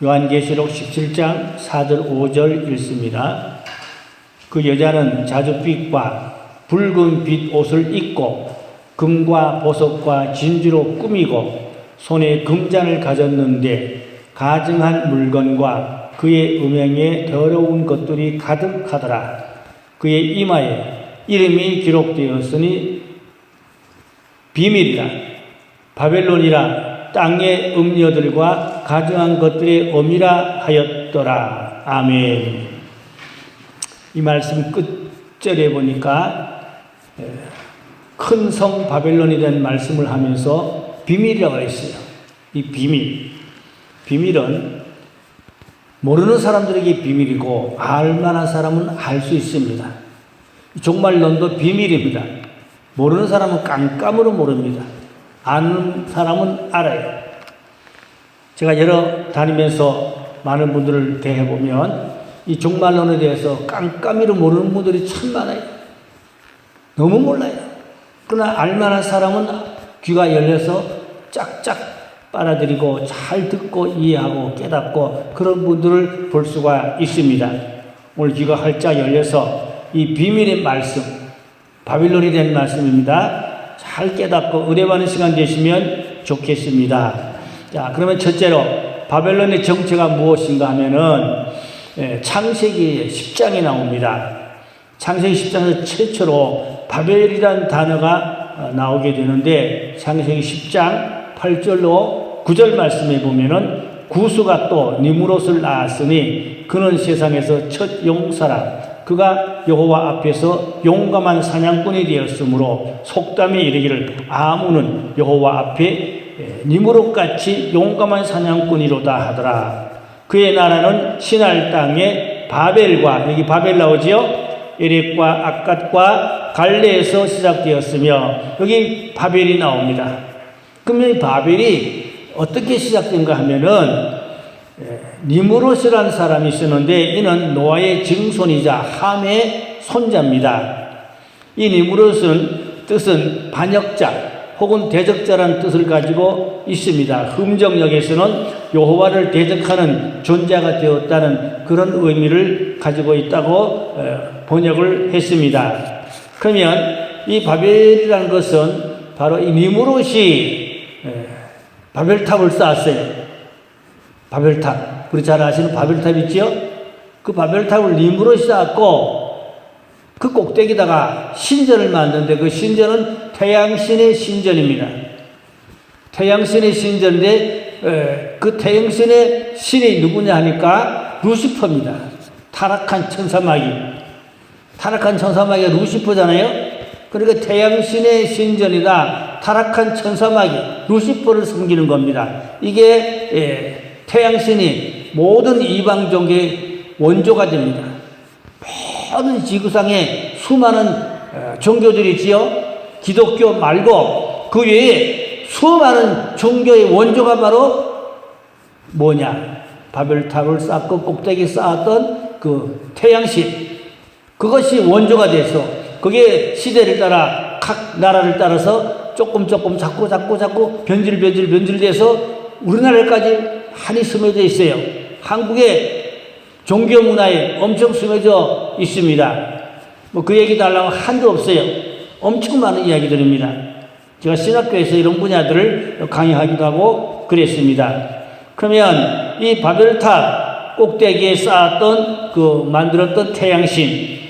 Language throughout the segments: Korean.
요한계시록 17장 4절 5절 읽습니다. 그 여자는 자줏빛과 붉은 빛 옷을 입고 금과 보석과 진주로 꾸미고 손에 금잔을 가졌는데 가증한 물건과 그의 음행에 더러운 것들이 가득하더라. 그의 이마에 이름이 기록되었으니 비밀이라 바벨론이라 땅의 음녀들과 가증한 것들의 엄이라 하였더라. 아멘. 이 말씀 끝절에 보니까 큰 성 바벨론에 대한 말씀을 하면서 비밀이라고 했어요. 이 비밀은 모르는 사람들에게 비밀이고 알만한 사람은 알 수 있습니다. 종말론도 비밀입니다. 모르는 사람은 깜깜으로 모릅니다. 아는 사람은 알아요. 제가 여러 다니면서 많은 분들을 대해보면 이 종말론에 대해서 깜깜이로 모르는 분들이 참 많아요. 너무 몰라요. 그러나 알만한 사람은 귀가 열려서 짝짝 빨아들이고 잘 듣고 이해하고 깨닫고 그런 분들을 볼 수가 있습니다. 오늘 귀가 활짝 열려서 이 비밀의 말씀, 바빌론에 대한 말씀입니다. 잘 깨닫고 은혜받는 시간 되시면 좋겠습니다. 자, 그러면 첫째로 바벨론의 정체가 무엇인가 하면은 창세기 10장에 나옵니다. 창세기 10장에서 최초로 바벨이라는 단어가 나오게 되는데 창세기 10장 8절로 9절 말씀에 보면은 구스가 또 니므롯을 낳았으니 그는 세상에서 첫 용사라. 그가 여호와 앞에서 용감한 사냥꾼이 되었으므로 속담에 이르기를 아무는 여호와 앞에 니므롯같이 용감한 사냥꾼이로다 하더라. 그의 나라는 시날 땅의 바벨과, 여기 바벨 나오지요? 에렉과 악갓과 갈레에서 시작되었으며 여기 바벨이 나옵니다. 그러면 이 바벨이 어떻게 시작된가 하면은 니므롯이라는 사람이 있었는데 이는 노아의 증손이자 함의 손자입니다. 이 니므롯은 뜻은 반역자 혹은 대적자라는 뜻을 가지고 있습니다. 흠정역에서는 여호와를 대적하는 존재가 되었다는 그런 의미를 가지고 있다고 번역을 했습니다. 그러면 이 바벨이라는 것은 바로 이 니므롯이 바벨탑을 쌓았어요. 바벨탑. 우리 잘 아시는 바벨탑 있죠? 그 바벨탑을 니므롯이 쌓았고 그 꼭대기다가 신전을 만드는데 그 신전은 태양신의 신전입니다. 태양신의 신전인데 그 태양신의 신이 누구냐 하니까 루시퍼입니다. 타락한 천사마귀가 루시퍼잖아요. 그러니까 태양신의 신전이다. 타락한 천사마귀 루시퍼를 섬기는 겁니다. 이게 태양신이 모든 이방 종교의 원조가 됩니다. 모든 지구상에 수많은 종교들이 있지요. 기독교 말고 그 외에 수많은 종교의 원조가 바로 뭐냐? 바벨탑을 쌓고 꼭대기 쌓았던 그 태양신. 그것이 원조가 돼서 그게 시대를 따라 각 나라를 따라서 조금 자꾸 변질돼서 우리나라까지 많이 스며져 있어요. 한국의 종교 문화에 엄청 스며져 있습니다. 뭐 그 얘기도 하려면 한도 없어요. 엄청 많은 이야기들입니다. 제가 신학교에서 이런 분야들을 강의하기도 하고 그랬습니다. 그러면 이 바벨탑 꼭대기에 쌓았던 만들었던 태양신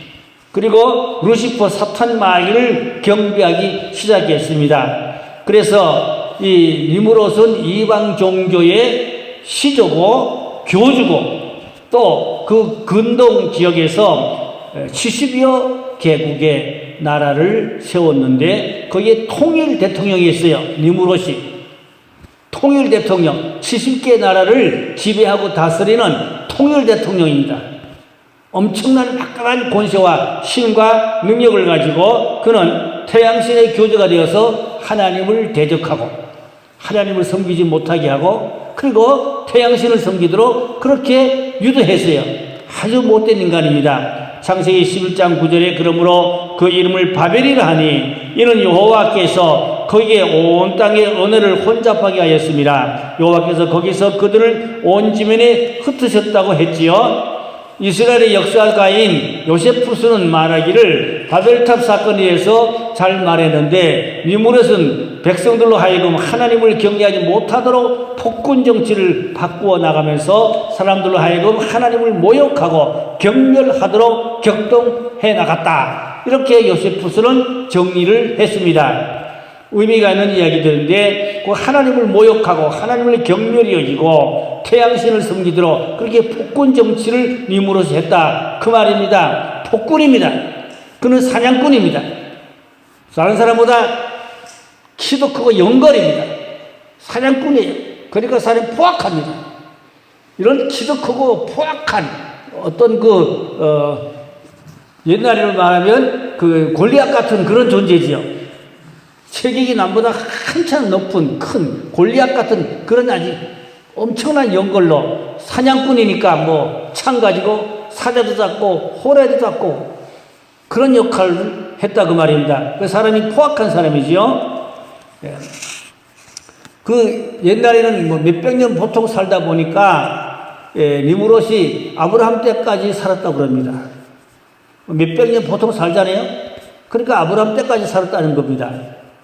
그리고 루시퍼 사탄 마귀를 경배하기 시작했습니다. 그래서 이 니므롯은 이방 종교의 시조고 교주고 또 그 근동 지역에서 70여 개국의 나라를 세웠는데 거기에 통일 대통령이 있어요. 니므롯이 통일 대통령 70개 나라를 지배하고 다스리는 통일 대통령입니다. 엄청난 막강한 권세와 힘과 능력을 가지고 그는 태양신의 교주가 되어서 하나님을 대적하고 하나님을 섬기지 못하게 하고 그리고 태양신을 섬기도록 그렇게 유도했어요. 아주 못된 인간입니다. 창세기 11장 9절에 그러므로 그 이름을 바벨이라 하니 이는 여호와께서 거기에 온 땅의 언어를 혼잡하게 하였습니다. 여호와께서 거기서 그들을 온 지면에 흩으셨다고 했지요. 이스라엘의 역사가인 요세푸스는 말하기를 바벨탑 사건에 대해서 잘 말했는데, 니무롯은 백성들로 하여금 하나님을 경외하지 못하도록 폭군 정치를 바꾸어 나가면서 사람들로 하여금 하나님을 모욕하고 경멸하도록 격동해 나갔다. 이렇게 요세푸스는 정리를 했습니다. 의미가 있는 이야기들인데, 그 하나님을 모욕하고 하나님을 경멸히 여기고 태양신을 섬기도록 그렇게 폭군 정치를 니무롯이 했다, 그 말입니다. 폭군입니다. 그는 사냥꾼입니다. 다른 사람보다 키도 크고 영걸입니다. 사냥꾼이에요. 그러니까 사람이 포악합니다. 이런 키도 크고 포악한 어떤 옛날으로 말하면 그 골리앗 같은 그런 존재지요. 체격이 남보다 한참 높은 큰 골리앗 같은 그런 아주 엄청난 영걸로, 사냥꾼이니까 뭐 창 가지고 사자도 잡고 호래도 잡고 그런 역할을 했다, 그 말입니다. 그 사람이 포악한 사람이지요. 예. 그 옛날에는 뭐 몇백 년 보통 살다 보니까 니무롯이 아브라함 때까지 살았다고 그럽니다. 몇백 년 보통 살잖아요. 그러니까 아브라함 때까지 살았다는 겁니다.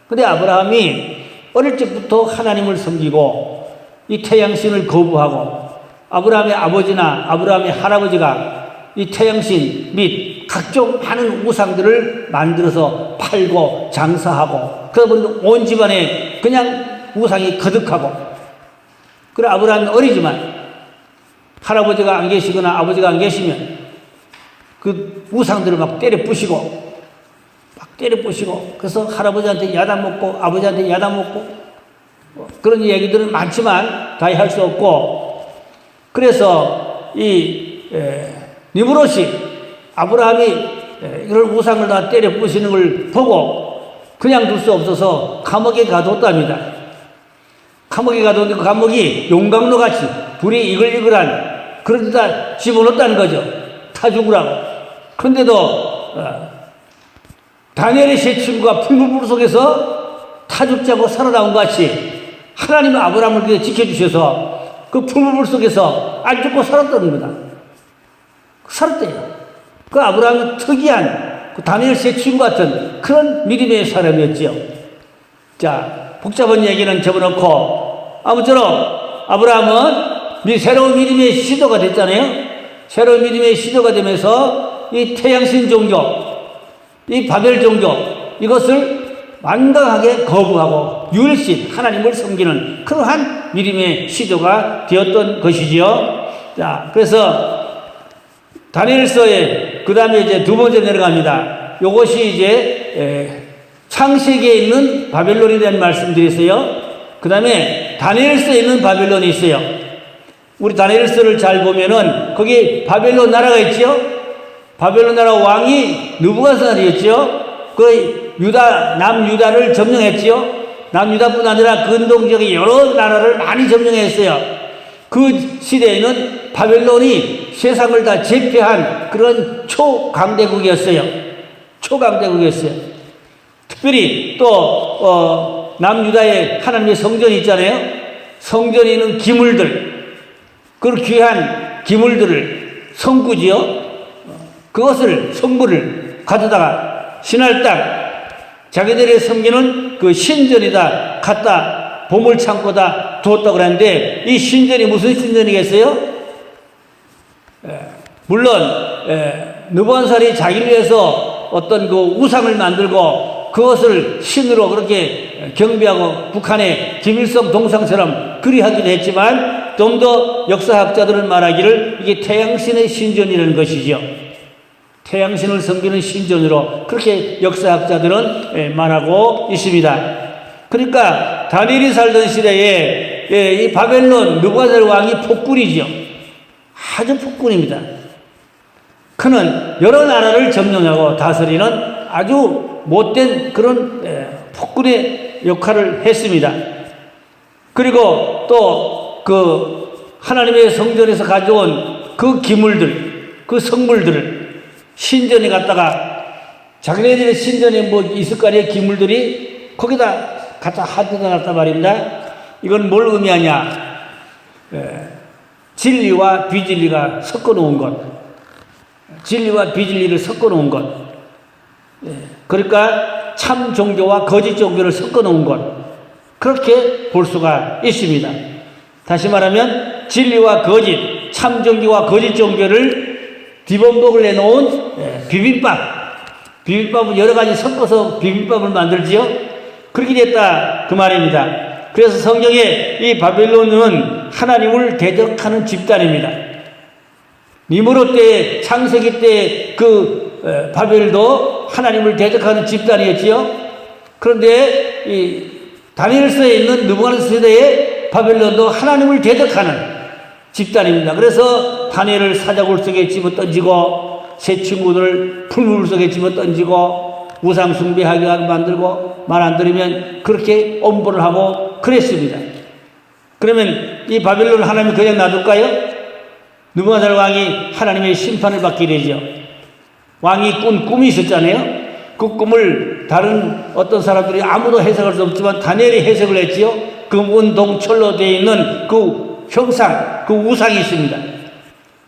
근데 아브라함이 어릴 적부터 하나님을 섬기고 이 태양신을 거부하고, 아브라함의 아버지나 아브라함의 할아버지가 이 태양신 및 각종 많은 우상들을 만들어서 팔고 장사하고, 그러다 보니 온 집안에 그냥 우상이 거득하고, 그래 아브라함이 어리지만 할아버지가 안 계시거나 아버지가 안 계시면 그 우상들을 막 때려 부시고 그래서 할아버지한테 야단 먹고 아버지한테 야단 먹고 그런 얘기들은 많지만 다 할 수 없고, 그래서 이 니무롯이 아브라함이 이런 우상을 다 때려 부시는 걸 보고 그냥 둘 수 없어서 감옥에 가뒀답니다. 감옥에 가뒀는데 그 감옥이 용광로 같이 불이 이글이글한 그런 데다 집어넣었다는 거죠. 타 죽으라고. 그런데도 다니엘의 세 친구가 풀무불 속에서 타 죽자고 살아나온 것 같이 하나님은 아브라함을 지켜주셔서 그 풀무불 속에서 안 죽고 살았다는 거다. 살았대요. 그 아브라함은 특이한 그 다니엘 세 친구 같은 그런 믿음의 사람이었지요. 자, 복잡한 얘기는 접어놓고 아무쪼록 아브라함은 새로운 믿음의 시도가 됐잖아요. 새로운 믿음의 시도가 되면서 이 태양신 종교, 이 바벨 종교, 이것을 완강하게 거부하고 유일신 하나님을 섬기는 그러한 믿음의 시도가 되었던 것이지요. 자, 그래서 다니엘서에 그 다음에 이제 두 번째 내려갑니다. 이것이 이제 창세기에 있는 바벨론에 대한 말씀드렸어요. 그 다음에 다니엘서에 있는 바벨론이 있어요. 우리 다니엘서를 잘 보면은 거기 바벨론 나라가 있죠. 바벨론 나라 왕이 느부갓네살이었죠. 그 남유다를 점령했지요. 남유다뿐 아니라 근동 지역의 여러 나라를 많이 점령했어요. 그 시대에는 바벨론이 세상을 다 제패한 그런 초강대국이었어요. 초강대국이었어요. 특별히 또 남유다에 하나님의 성전이 있잖아요. 성전에 있는 기물들, 그 귀한 기물들을, 성구지요. 그것을, 성물을 가져다가 신할 땅, 자기들이 섬기는 그 신전에다 갖다 보물창고다 두었다고 그러는데, 이 신전이 무슨 신전이겠어요? 물론 느부갓네살이 자기를 위해서 어떤 그 우상을 만들고 그것을 신으로 그렇게 경배하고 북한의 김일성 동상처럼 그리하기도 했지만, 좀 더 역사학자들은 말하기를 이게 태양신의 신전이라는 것이죠. 태양신을 섬기는 신전으로 그렇게 역사학자들은 말하고 있습니다. 그러니까 다니엘이 살던 시대에 이 바벨론 느부갓네살 왕이 폭군이죠. 아주 폭군입니다. 그는 여러 나라를 점령하고 다스리는 아주 못된 그런 폭군의 역할을 했습니다. 그리고 또 그 하나님의 성전에서 가져온 그 기물들, 그 성물들을 신전에 갖다가, 자기네들의 신전에 뭐 있을 거 아니에요, 기물들이. 거기다 갖다 한데다 놨단 말입니다. 이건 뭘 의미하냐? 진리와 비진리가 섞어 놓은 것. 진리와 비진리를 섞어 놓은 것. 그러니까 참 종교와 거짓 종교를 섞어 놓은 것. 그렇게 볼 수가 있습니다. 다시 말하면 진리와 거짓, 참 종교와 거짓 종교를 뒤범벅을 내놓은 비빔밥. 비빔밥은 여러 가지 섞어서 비빔밥을 만들지요. 그렇게 됐다 그 말입니다. 그래서 성경에 이 바벨론은 하나님을 대적하는 집단입니다. 니므롯 때, 창세기 때 그 바벨도 하나님을 대적하는 집단이었지요. 그런데 이 다니엘서에 있는 느부갓네살 세대의 바벨론도 하나님을 대적하는 집단입니다. 그래서 다니엘을 사자굴 속에 집어 던지고 새 친구들을 풀물 속에 집어 던지고 우상 숭배하게 만들고 말 안 들으면 그렇게 엄벌을 하고 그랬습니다. 그러면 이 바벨론을 하나님이 그냥 놔둘까요? 느부갓네살 왕이 하나님의 심판을 받게 되죠. 왕이 꾼 꿈이 있었잖아요. 그 꿈을 다른 어떤 사람들이 아무도 해석할 수 없지만 다니엘이 해석을 했지요. 금은 동철로 되어 있는 그 형상, 그 우상이 있습니다.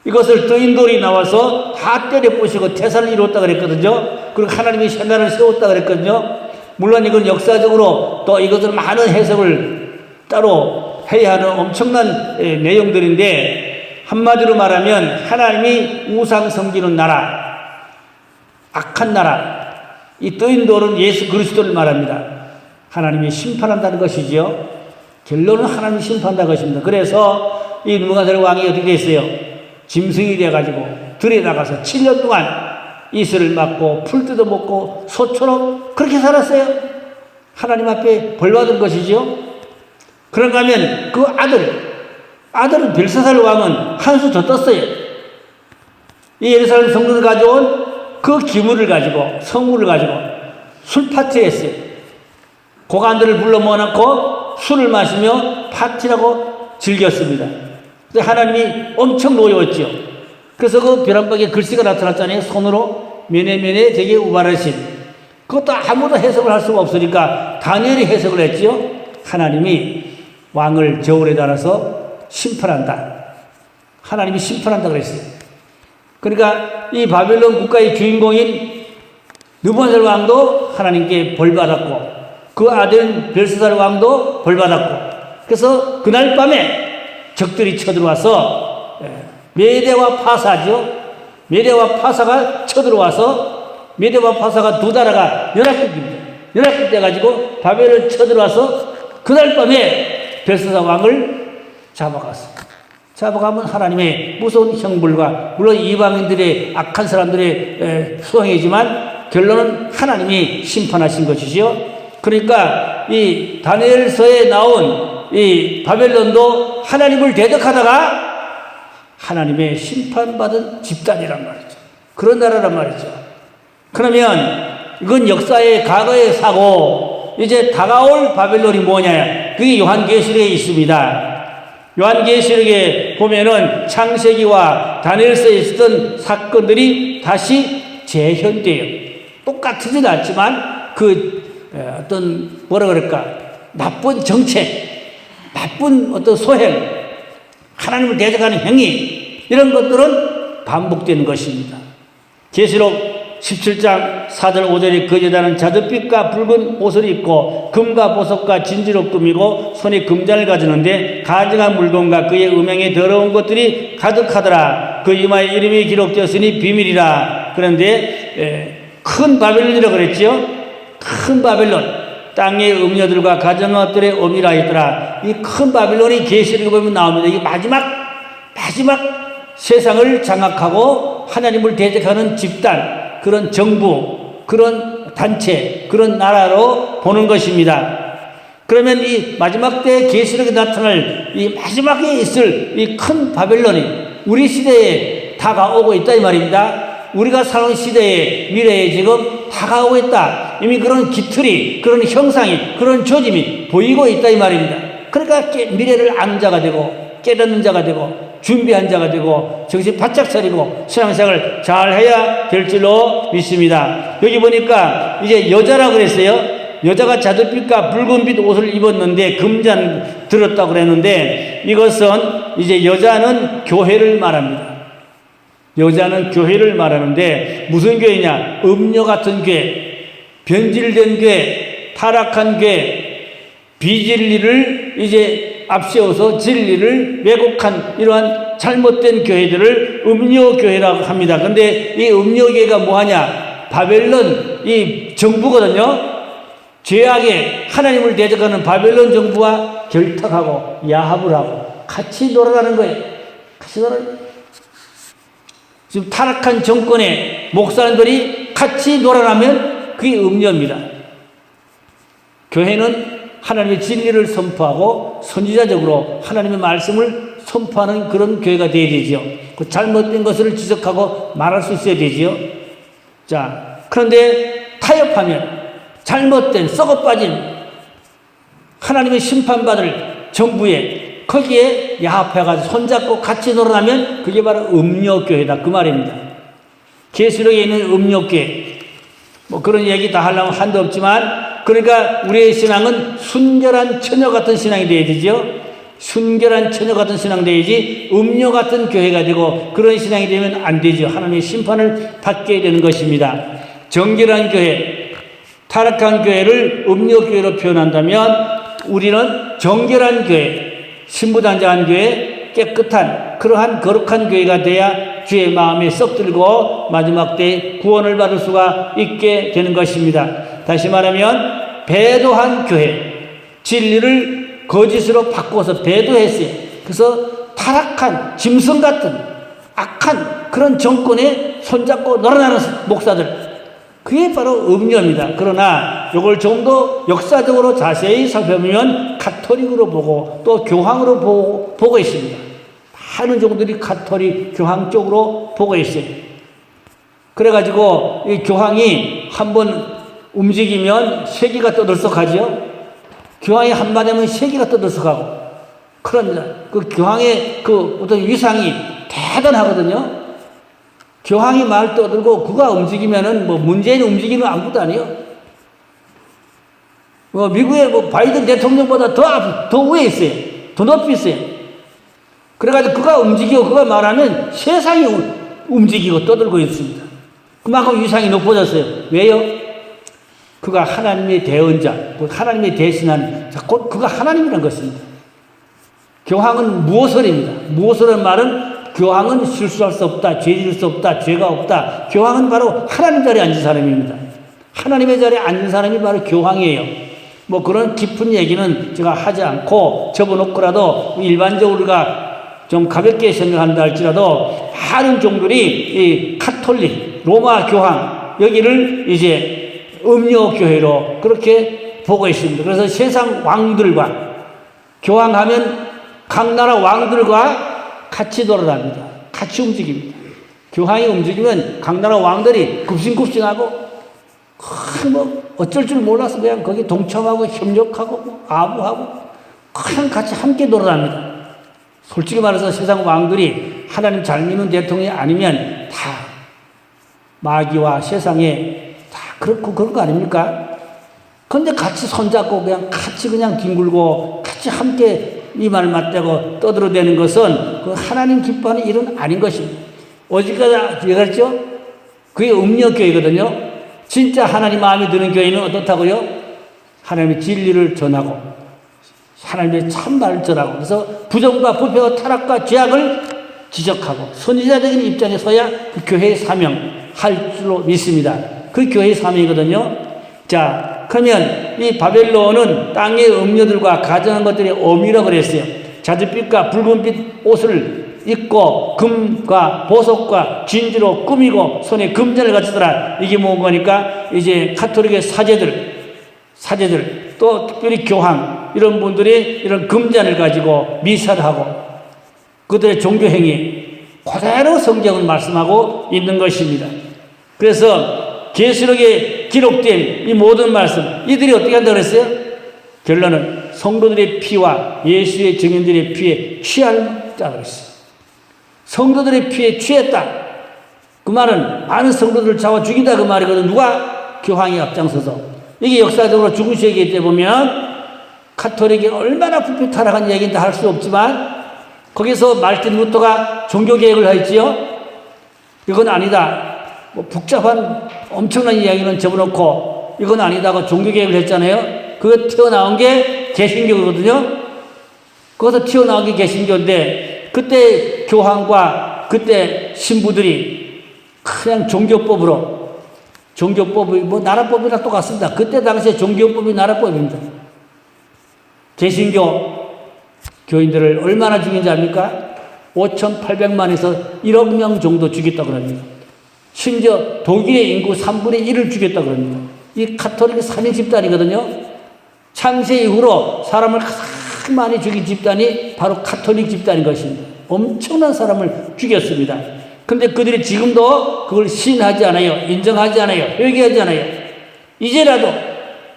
이것을 뜨인돌이 나와서 다 때려 부시고 태산을 이뤘다 그랬거든요. 그리고 하나님이 새날을 세웠다 그랬거든요. 물론 이건 역사적으로 또 이것을 많은 해석을 따로 해야 하는 엄청난 내용들인데, 한마디로 말하면 하나님이 우상 섬기는 나라, 악한 나라, 이 뜨인돌은 예수 그리스도를 말합니다. 하나님이 심판한다는 것이지요. 결론은 하나님이 심판한다는 것입니다. 그래서 이 느부갓네살 왕이 어떻게 됐어요? 짐승이 돼가지고 들에 나가서 7년 동안 이슬을 맞고 풀 뜯어먹고 소처럼 그렇게 살았어요. 하나님 앞에 벌받은 것이죠. 그런가 하면 그 아들은 벨사살 왕은 한 수 더 떴어요. 이 예루살렘 성전을 가져온 그 기물을 가지고, 성물을 가지고 술 파티를 했어요. 고관들을 불러 모아놓고 술을 마시며 파티라고 즐겼습니다. 하나님이 엄청 노여웠죠. 그래서 그 벼랑박에 글씨가 나타났잖아요. 손으로 면에 되게 우발하신. 그것도 아무도 해석을 할 수가 없으니까 다니엘이 해석을 했죠. 하나님이 왕을 저울에 달아서 심판한다. 하나님이 심판한다 그랬어요. 그러니까 이 바벨론 국가의 주인공인 느부갓네살 왕도 하나님께 벌받았고 그 아들 벨사살 왕도 벌받았고, 그래서 그날 밤에 적들이 쳐들어와서 메대와 파사죠. 메대와 파사가 쳐들어와서 메대와 파사가 두 나라가 연합국돼가지고 바벨을 쳐들어와서 그날 밤에 벨사살 왕을 잡아갔어요. 잡아가면 하나님의 무서운 형벌과, 물론 이방인들의 악한 사람들의 수행이지만 결론은 하나님이 심판하신 것이죠. 그러니까 이 다니엘서에 나온 이 바벨론도 하나님을 대적하다가 하나님의 심판받은 집단이란 말이죠. 그런 나라란 말이죠. 그러면 이건 역사의 과거의 사고, 이제 다가올 바벨론이 뭐냐? 그게 요한계시록에 있습니다. 요한계시록에 보면은 창세기와 다니엘서에 있었던 사건들이 다시 재현돼요. 똑같지는 않지만 그 어떤 뭐라 그럴까, 나쁜 정책, 나쁜 어떤 소행, 하나님을 대적하는 행위, 이런 것들은 반복되는 것입니다. 계시록 17장 4절 5절에 그 여자는 자줏빛과 붉은 옷을 입고 금과 보석과 진주로 꾸미고 손에 금잔을 가지는데 가증한 물건과 그의 음행에 더러운 것들이 가득하더라. 그 이마에 이름이 기록되었으니 비밀이라. 그런데 큰 바벨론이라고 그랬지요. 큰 바벨론, 땅의 음녀들과 가정한 것들의 어미라 했더라. 이 큰 바벨론이 계시록에 보면 나옵니다. 이게 마지막 세상을 장악하고 하나님을 대적하는 집단, 그런 정부, 그런 단체, 그런 나라로 보는 것입니다. 그러면 이 마지막 때 계시록에 나타날 이 마지막에 있을 이 큰 바벨론이 우리 시대에 다가오고 있다 이 말입니다. 우리가 사는 시대의 미래에 지금 다가오고 있다. 이미 그런 기틀이, 그런 형상이, 그런 조짐이 보이고 있다 이 말입니다. 그러니까 미래를 아는 자가 되고 깨닫는 자가 되고 준비한 자가 되고 정신 바짝 차리고 신앙생활을 잘 해야 될 줄로 믿습니다. 여기 보니까 이제 여자라고 그랬어요. 여자가 자줏빛과 붉은빛 옷을 입었는데 금잔 들었다고 그랬는데 이것은 이제 여자는 교회를 말합니다. 여자는 교회를 말하는데 무슨 교회냐? 음녀 같은 교회, 변질된 교회, 타락한 교회, 비진리를 이제 앞세워서 진리를 왜곡한 이러한 잘못된 교회들을 음녀교회라고 합니다. 그런데 이 음녀교회가 뭐하냐? 바벨론 이 정부거든요. 죄악의 하나님을 대적하는 바벨론 정부와 결탁하고 야합을 하고 같이 놀아가는 거예요. 같이 놀아가는 거예요. 지금 타락한 정권의 목사님들이 같이 놀아나면 그게 음녀입니다. 교회는 하나님의 진리를 선포하고 선지자적으로 하나님의 말씀을 선포하는 그런 교회가 되어야 되지요. 그 잘못된 것을 지적하고 말할 수 있어야 되지요. 자, 그런데 타협하면 잘못된 썩어빠진 하나님의 심판받을 정부에 거기에 야합해가지고 손잡고 같이 놀아나면 그게 바로 음녀교회다 그 말입니다. 계시록에 있는 음녀교회 뭐 그런 얘기 다 하려면 한도 없지만 그러니까 우리의 신앙은 순결한 처녀 같은 신앙이 되어야 되죠. 순결한 처녀 같은 신앙 되어야지 음녀 같은 교회가 되고 그런 신앙이 되면 안 되죠. 하나님의 심판을 받게 되는 것입니다. 정결한 교회, 타락한 교회를 음녀 교회로 표현한다면 우리는 정결한 교회, 신부단장한 교회, 깨끗한 그러한 거룩한 교회가 돼야 주의 마음에 썩 들고 마지막 때 구원을 받을 수가 있게 되는 것입니다. 다시 말하면 배도한 교회, 진리를 거짓으로 바꿔서 배도했어요. 그래서 타락한 짐승 같은 악한 그런 정권에 손잡고 놀아나는 목사들, 그게 바로 음녀입니다. 그러나 이걸 좀 더 역사적으로 자세히 살펴보면 가톨릭으로 보고 또 교황으로 보고 있습니다. 많은 종들이 가톨릭 교황 쪽으로 보고 있어요. 그래가지고 이 교황이 한번 움직이면 세계가 떠들썩하죠. 교황이 한마디 하면 세계가 떠들썩하고 그럽니다. 그 교황의 그 어떤 위상이 대단하거든요. 교황이 말 떠들고 그가 움직이면은 뭐 문재인 움직이는 아무것도 아니에요. 뭐 미국의 뭐 바이든 대통령보다 더 위에 있어요. 더 높이 있어요. 그래가지고 그가 움직이고 그가 말하면 세상이 움직이고 떠들고 있습니다. 그만큼 위상이 높아졌어요. 왜요? 그가 하나님의 대언자, 하나님의 대신한, 곧 그가 하나님이라는 것입니다. 교황은 무엇을입니다. 무엇이라는 말은 교황은 실수할 수 없다, 죄 지을 수 없다, 죄가 없다. 교황은 바로 하나님 자리에 앉은 사람입니다. 하나님의 자리에 앉은 사람이 바로 교황이에요. 뭐 그런 깊은 얘기는 제가 하지 않고 접어놓고라도 일반적으로 우리가 좀 가볍게 생각한다 할지라도 많은 종들이 이 카톨릭, 로마 교황, 여기를 이제 음녀교회로 그렇게 보고 있습니다. 그래서 세상 왕들과 교황하면 각 나라 왕들과 같이 돌아다닙니다. 같이 움직입니다. 교황이 움직이면 각 나라 왕들이 굽신굽신하고 뭐 어쩔 줄 몰라서 그냥 거기 동참하고 협력하고 뭐 아부하고 그냥 같이 함께 돌아다닙니다. 솔직히 말해서 세상 왕들이 하나님 잘 믿는 대통령이 아니면 다 마귀와 세상에 다 그렇고 그런 거 아닙니까? 근데 같이 손잡고 그냥 같이 그냥 뒹굴고 같이 함께 이 말 맞대고 떠들어대는 것은 그 하나님 기뻐하는 일은 아닌 것입니다. 어디까지 그랬죠? 그게 음녀교회거든요. 진짜 하나님 마음에 드는 교회는 어떻다고요? 하나님의 진리를 전하고 하나님의 참말을 전하고 그래서 부정과 부패와 타락과 죄악을 지적하고 선지자적인 입장에 서야 그 교회의 사명할 줄로 믿습니다. 그 교회의 사명이거든요. 자, 그러면 이 바벨론은 땅의 음녀들과 가정한 것들의 어미라고 그랬어요. 자줏빛과 붉은빛 옷을 입고 금과 보석과 진주로 꾸미고 손에 금잔을 가지더라. 이게 뭔가니까 이제 가톨릭의 사제들 또 특별히 교황 이런 분들이 이런 금잔을 가지고 미사를 하고 그들의 종교행위 그대로 성경을 말씀하고 있는 것입니다. 그래서 계시록에 기록된 이 모든 말씀 이들이 어떻게 한다고 그랬어요? 결론은 성도들의 피와 예수의 증인들의 피에 취할 자가 그랬어요. 성도들의 피에 취했다. 그 말은 많은 성도들을 잡아 죽인다 그 말이거든. 누가? 교황이 앞장서서 이게 역사적으로 중세기에 때 보면 카톨릭이 얼마나 부패 타락한 얘기는 다 할 수 없지만 거기서 말틴 루터가 종교개혁을 했지요. 이건 아니다. 뭐 복잡한 엄청난 이야기는 접어놓고 이건 아니다고 종교개혁을 했잖아요. 그거 튀어나온 게 개신교거든요. 거기서 튀어나온 게 개신교인데 그때 교황과 그때 신부들이 그냥 종교법이 뭐 나라법이랑 똑같습니다. 그때 당시에 종교법이 나라법입니다. 개신교 교인들을 얼마나 죽인지 압니까? 5,800만에서 1억 명 정도 죽였다고 합니다. 심지어 독일의 인구 3분의 1을 죽였다고 합니다. 이 카톨릭 살인 집단이거든요. 창세 이후로 사람을 가장 많이 죽인 집단이 바로 카톨릭 집단인 것입니다. 엄청난 사람을 죽였습니다. 그런데 그들이 지금도 그걸 시인하지 않아요. 인정하지 않아요. 회개하지 않아요. 이제라도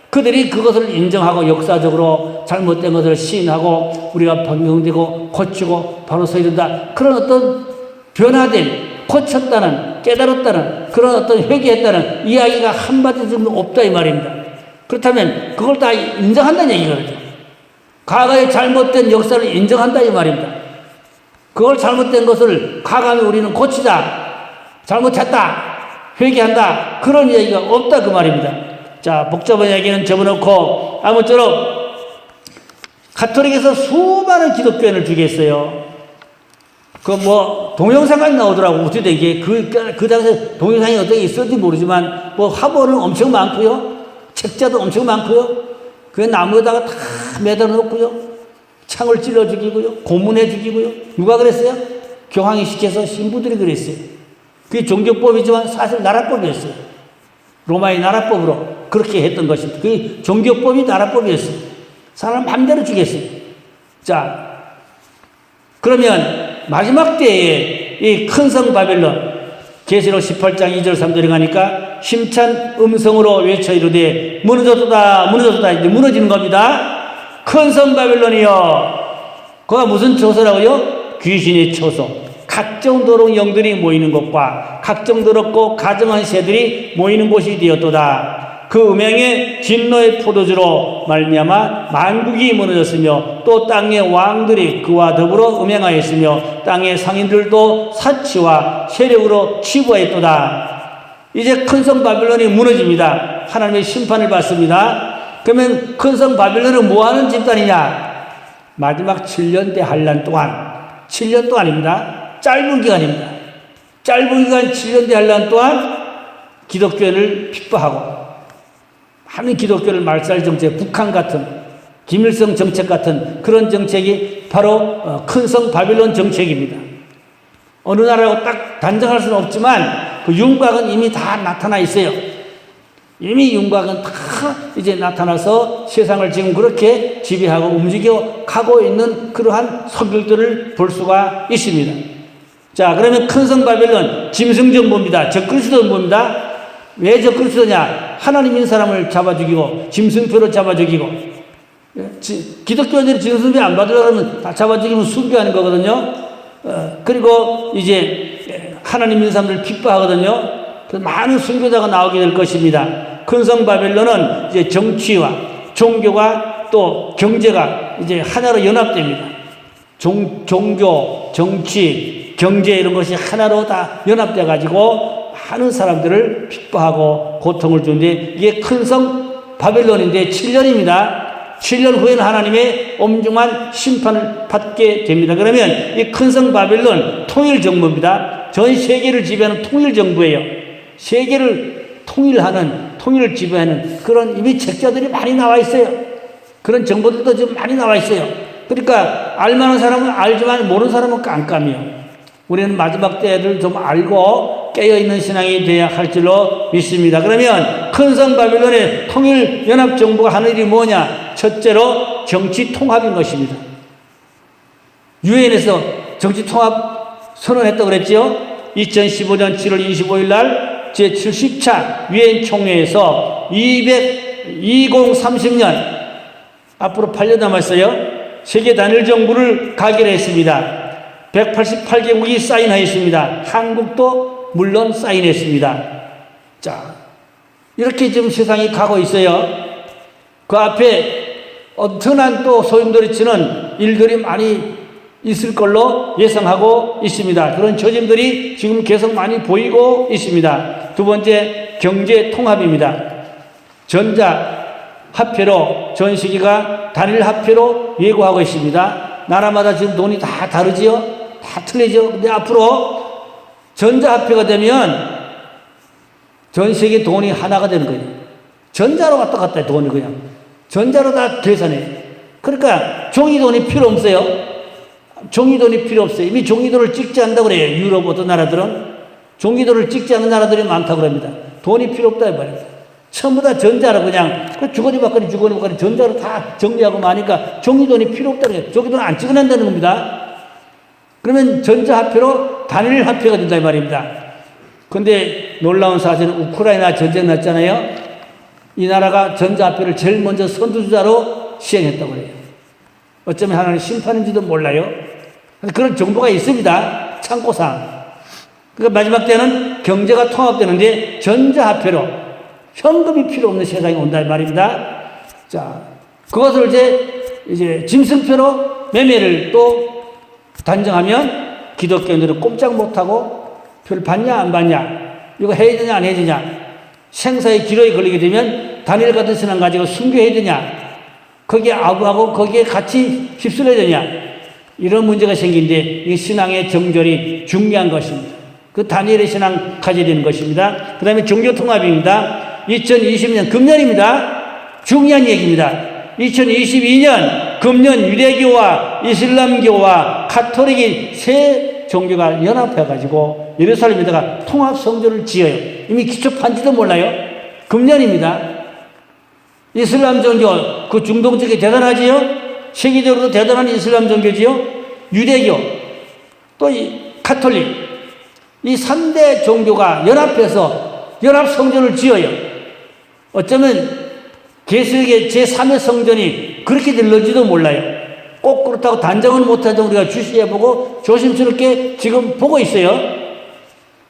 그들이 그것을 인정하고 역사적으로 잘못된 것을 시인하고 우리가 변경되고 고치고 바로 서야 된다. 그런 어떤 변화된 고쳤다는 깨달았다는 그런 어떤 회개했다는 이야기가 한마디 좀 없다 이 말입니다. 그렇다면 그걸 다 인정한다는 얘기거든요. 과거의 잘못된 역사를 인정한다 이 말입니다. 그걸 잘못된 것을 과감히 우리는 고치자. 잘못했다. 회개한다. 그런 이야기가 없다 그 말입니다. 자, 복잡한 이야기는 접어놓고 아무쪼록 가톨릭에서 수많은 기독교인을 죽였어요. 그 뭐 동영상까지 나오더라고. 어떻게 되게 그 당시에 동영상이 어떻게 있었는지 모르지만 뭐 화보는 엄청 많고요. 책자도 엄청 많고요. 그 나무에다가 다 매달아 놓고요. 창을 찔러 죽이고요. 고문해 죽이고요. 누가 그랬어요? 교황이 시켜서 신부들이 그랬어요. 그게 종교법이지만 사실 나라법이었어요. 로마의 나라법으로 그렇게 했던 것입니다. 그게 종교법이 나라법이었어요. 사람 맘대로 죽였어요. 자, 그러면 마지막 때에 이 큰 성 바벨론 계시록 18장 2절 3절에 가니까 힘찬 음성으로 외쳐 이르되 무너졌다 무너졌다 이제 무너지는 겁니다. 큰 성 바벨론이여. 그가 무슨 처소라고요? 귀신의 처소. 각종 더러운 영들이 모이는 곳과 각종 더럽고 가증한 새들이 모이는 곳이 되었도다. 그 음행의 진노의 포도주로 말미암아 만국이 무너졌으며 또 땅의 왕들이 그와 더불어 음행하였으며 땅의 상인들도 사치와 세력으로 치부하였도다. 이제 큰 성 바벨론이 무너집니다. 하나님의 심판을 받습니다. 그러면 큰 성 바벨론은 뭐하는 집단이냐? 마지막 7년대 한란 동안 7년 동안입니다. 짧은 기간입니다. 짧은 기간 7년대 한란 동안 기독교인을 핍박하고 많은 기독교를 말살 정책, 북한 같은 김일성 정책 같은 그런 정책이 바로 큰 성 바빌론 정책입니다. 어느 나라라고 딱 단정할 수는 없지만 그 윤곽은 이미 다 나타나 있어요. 이미 윤곽은 다 이제 나타나서 세상을 지금 그렇게 지배하고 움직여 가고 있는 그러한 서술들을 볼 수가 있습니다. 자, 그러면 큰 성 바벨론 짐승정보입니다. 적그리스도입니다. 왜 적그리스도냐? 하나님인 사람을 잡아 죽이고 짐승표로 잡아 죽이고 기독교인들이 짐승표 안 받으려고 하면 다 잡아 죽이면 순교하는 거거든요. 그리고 이제 하나님인 사람들을 핍박하거든요. 많은 순교자가 나오게 될 것입니다. 큰 성 바벨론은 이제 정치와 종교가 또 경제가 이제 하나로 연합됩니다. 종교, 정치, 경제 이런 것이 하나로 다 연합돼 가지고 많은 사람들을 핍박하고 고통을 주는데 이게 큰 성 바벨론인데 7년입니다. 7년 후에는 하나님의 엄중한 심판을 받게 됩니다. 그러면 이 큰 성 바벨론 통일 정부입니다. 전 세계를 지배하는 통일 정부예요. 세계를 통일을 지배하는 그런 이미 책자들이 많이 나와 있어요. 그런 정보들도 지금 많이 나와 있어요. 그러니까 알만한 사람은 알지만 모르는 사람은 깜깜이요. 우리는 마지막 때를 좀 알고 깨어있는 신앙이 되어야 할 줄로 믿습니다. 그러면 큰 성 바빌론의 통일연합정부가 하는 일이 뭐냐? 첫째로 정치통합인 것입니다. 유엔에서 정치통합 선언했다고 그랬죠? 2015년 7월 25일 날 제70차 유엔 총회에서 2030년 앞으로 8년 남았어요. 세계 단일 정부를 가결했습니다. 188개국이 사인하였습니다. 한국도 물론 사인했습니다. 자, 이렇게 지금 세상이 가고 있어요. 그 앞에 엄청난 또 소용돌이치는 일들이 많이 있을 걸로 예상하고 있습니다. 그런 조짐들이 지금 계속 많이 보이고 있습니다. 두 번째, 경제 통합입니다. 전자화폐로 전 세계가 단일 화폐로 예고하고 있습니다. 나라마다 지금 돈이 다 다르지요? 다 틀리죠? 근데 앞으로 전자화폐가 되면 전 세계 돈이 하나가 되는 거예요. 전자로 왔다 갔다 해, 돈이 그냥. 전자로 다 계산해. 그러니까 종이돈이 필요 없어요. 종이돈이 필요 없어요. 이미 종이돈을 찍지 않는다고 그래요. 유럽 어떤 나라들은. 종이돈을 찍지 않는 나라들이 많다고 합니다. 돈이 필요 없다 해버려요. 전부 다 전자로 그냥 주거니 받거니 전자로 다 정리하고 마니까 종이돈이 필요 없다는 거예요. 종이돈 안 찍어낸다는 겁니다. 그러면 전자화폐로 단일 화폐가 된다 이 말입니다. 근데 놀라운 사실은 우크라이나 전쟁 났잖아요. 이 나라가 전자화폐를 제일 먼저 선두주자로 시행했다고 해요. 어쩌면 하나님 심판인지도 몰라요. 그런 정보가 있습니다. 참고상. 그러니까 마지막 때는 경제가 통합되는데 전자화폐로 현금이 필요 없는 세상이 온다 이 말입니다. 자, 그것을 이제 짐승표로 매매를 또 단정하면 기독교인들은 꼼짝 못하고 표를 받냐 안 받냐 이거 해야 되냐 안 해야 되냐 생사의 기로에 걸리게 되면 다니엘 같은 신앙 가지고 순교해야 되냐 거기에 아부하고 거기에 같이 휩쓸려야 되냐 이런 문제가 생긴데 이 신앙의 정절이 중요한 것입니다. 그 다니엘의 신앙 가져야 되는 것입니다. 그 다음에 종교통합입니다. 2020년 금년입니다. 중요한 얘기입니다. 2022년 금년 유대교와 이슬람교와 카톨릭이 세 종교가 연합해가지고 예루살렘에다가 통합 성전을 지어요. 이미 기초판지도 몰라요. 금년입니다. 이슬람 종교 그 중동 쪽에 대단하지요. 세계적으로도 대단한 이슬람 종교지요. 유대교 또 이 카톨릭 이 3대 종교가 연합해서 연합 성전을 지어요. 어쩌면 계시록의 제3의 성전이 그렇게 될런지도 몰라요. 꼭 그렇다고 단정은 못하죠. 우리가 주시해보고 조심스럽게 지금 보고 있어요.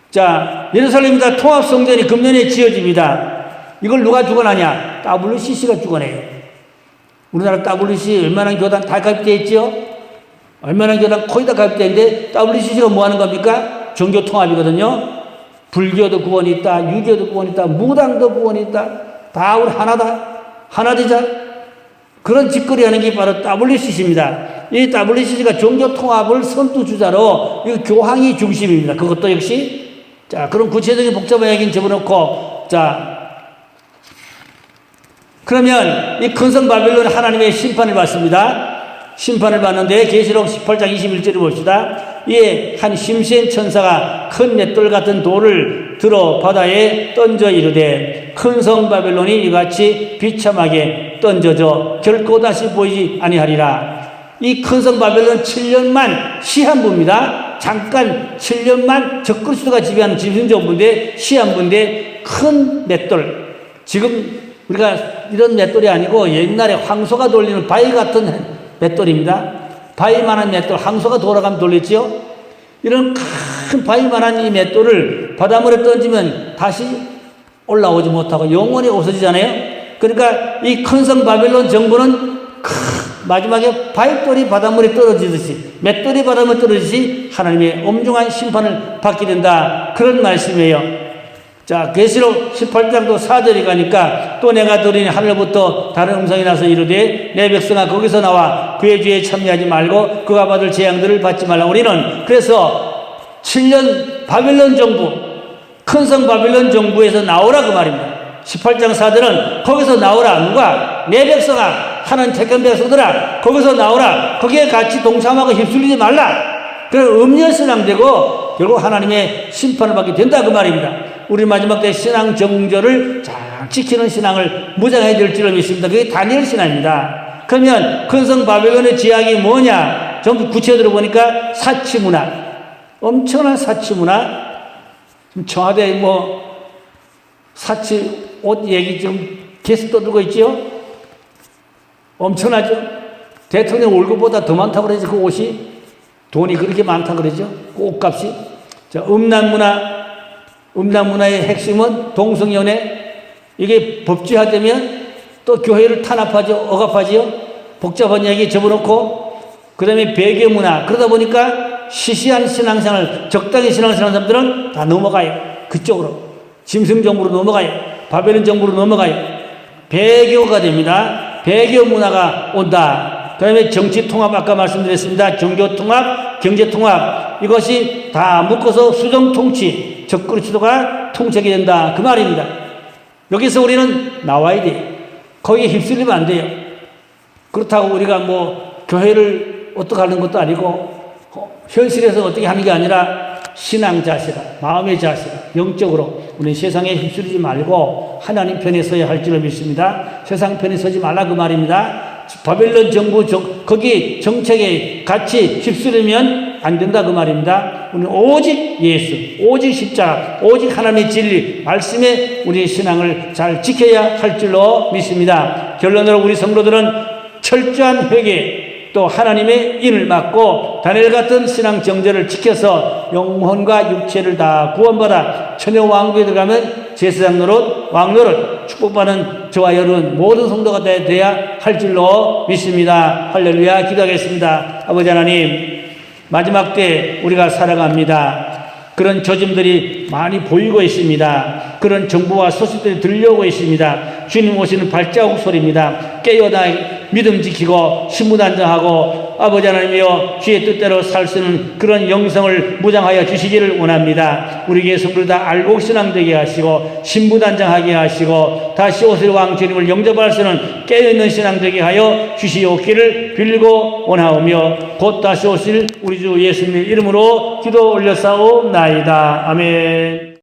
자, 예루살렘이다 통합 성전이 금년에 지어집니다. 이걸 누가 주관하냐? WCC가 주관해요. 우리나라 WCC 웬만한 교단 다 가입되어 있죠? 웬만한 교단 거의 다 가입되어 있는데 WCC가 뭐 하는 겁니까? 종교 통합이거든요. 불교도 구원이 있다, 유교도 구원이 있다, 무당도 구원이 있다. 다 우리 하나다. 하나 되자. 그런 짓거리 하는 게 바로 WCC입니다. 이 WCC가 종교 통합을 선두주자로 이 교황이 중심입니다. 그것도 역시. 자, 그럼 구체적인 복잡한 얘기는 접어놓고, 자, 그러면 이 큰성 바벨론 하나님의 심판을 받습니다. 심판을 받는데 계시록 18장 21절을 봅시다. 이에 한 심센 천사가 큰 맷돌 같은 돌을 들어 바다에 던져 이르되 큰 성 바벨론이 이같이 비참하게 던져져 결코 다시 보이지 아니하리라. 이 큰 성 바벨론 7년만 시한부입니다. 잠깐 7년만 적그리스도가 지배하는 짐승정부인데 시한부인데 큰 맷돌. 지금 우리가 이런 맷돌이 아니고 옛날에 황소가 돌리는 바위 같은 맷돌입니다. 바위만한 맷돌, 황소가 돌아가면 돌렸지요? 이런 큰 바위만한 이 맷돌을 바닷물에 던지면 다시 올라오지 못하고 영원히 없어지잖아요? 그러니까 이 큰 성 바벨론 정부는 마지막에 바위돌이 바닷물에 떨어지듯이, 맷돌이 바닷물에 떨어지듯이 하나님의 엄중한 심판을 받게 된다. 그런 말씀이에요. 자, 계시록 18장도 4절이 가니까 또 내가 들으니 하늘부터 다른 음성이 나서 이르되 내 백성아 거기서 나와 그의 죄에 참여하지 말고 그가 받을 재앙들을 받지 말라. 우리는 그래서 7년 바벨론 정부 큰 성 바벨론 정부에서 나오라 그 말입니다. 18장 4절은 거기서 나오라. 누가? 내 백성아 하나님 택한 백성들아 거기서 나오라. 거기에 같이 동참하고 휩쓸리지 말라. 그런 음료신앙되고 결국 하나님의 심판을 받게 된다 그 말입니다. 우리 마지막 때 신앙 정절을 잘 지키는 신앙을 무장해야 될 줄을 믿습니다. 그게 다니엘 신앙입니다. 그러면 큰 성 바벨론의 지향이 뭐냐? 전부 구체적으로 보니까 사치문화. 엄청난 사치문화. 지금 청와대 사치 옷 얘기 지금 계속 떠들고 있죠? 엄청나죠? 대통령 월급보다 더 많다고 그러지, 그 옷이. 돈이 그렇게 많다고 그러죠? 그 옷값이. 자, 음란문화의 핵심은 동성연애. 이게 법제화되면 또 교회를 탄압하죠. 억압하지요. 복잡한 이야기 접어놓고 그다음에 배교 문화 그러다 보니까 시시한 신앙생활 적당히 신앙생활 사람들은 다 넘어가요. 그쪽으로 짐승 정부로 넘어가요. 바벨론 정부로 넘어가요. 배교가 됩니다. 배교 문화가 온다. 그다음에 정치 통합 아까 말씀드렸습니다. 종교 통합, 경제 통합 이것이 다 묶어서 수정 통치, 적그리 지도가 통치하게 된다. 그 말입니다. 여기서 우리는 나와야 돼요. 거기에 휩쓸리면 안 돼요. 그렇다고 우리가 뭐 교회를 어떻게 하는 것도 아니고 현실에서 어떻게 하는 게 아니라 신앙 자세가, 마음의 자세가, 영적으로 우리 세상에 휩쓸리지 말고 하나님 편에 서야 할 줄을 믿습니다. 세상 편에 서지 말라 그 말입니다. 바벨론 정부 거기 정책에 같이 휩쓸리면 안 된다 그 말입니다. 우리는 오직 예수, 오직 십자가, 오직 하나님의 진리, 말씀에 우리의 신앙을 잘 지켜야 할 줄로 믿습니다. 결론으로 우리 성도들은 철저한 회개, 또 하나님의 인을 맡고 다니엘 같은 신앙 정제를 지켜서 영혼과 육체를 다 구원받아 천여 왕국에 들어가면 제사장 노릇, 왕 노릇 축복받는 저와 여러분 모든 성도가 돼야 할 줄로 믿습니다. 할렐루야. 기도하겠습니다. 아버지 하나님, 마지막 때 우리가 살아갑니다. 그런 조짐들이 많이 보이고 있습니다. 그런 정보와 소식들이 들려오고 있습니다. 주님 오시는 발자국 소리입니다. 깨어나 믿음 지키고 신무단장하고 아버지 하나님이여 주의 뜻대로 살 수 있는 그런 영성을 무장하여 주시기를 원합니다. 우리 성도들 다 알고 신앙되게 하시고 신무단장하게 하시고 다시 오실 왕 주님을 영접할 수 있는 깨어있는 신앙되게 하여 주시옵기를 빌고 원하오며 곧 다시 오실 우리 주 예수님의 이름으로 기도 올려싸옵나이다. 아멘.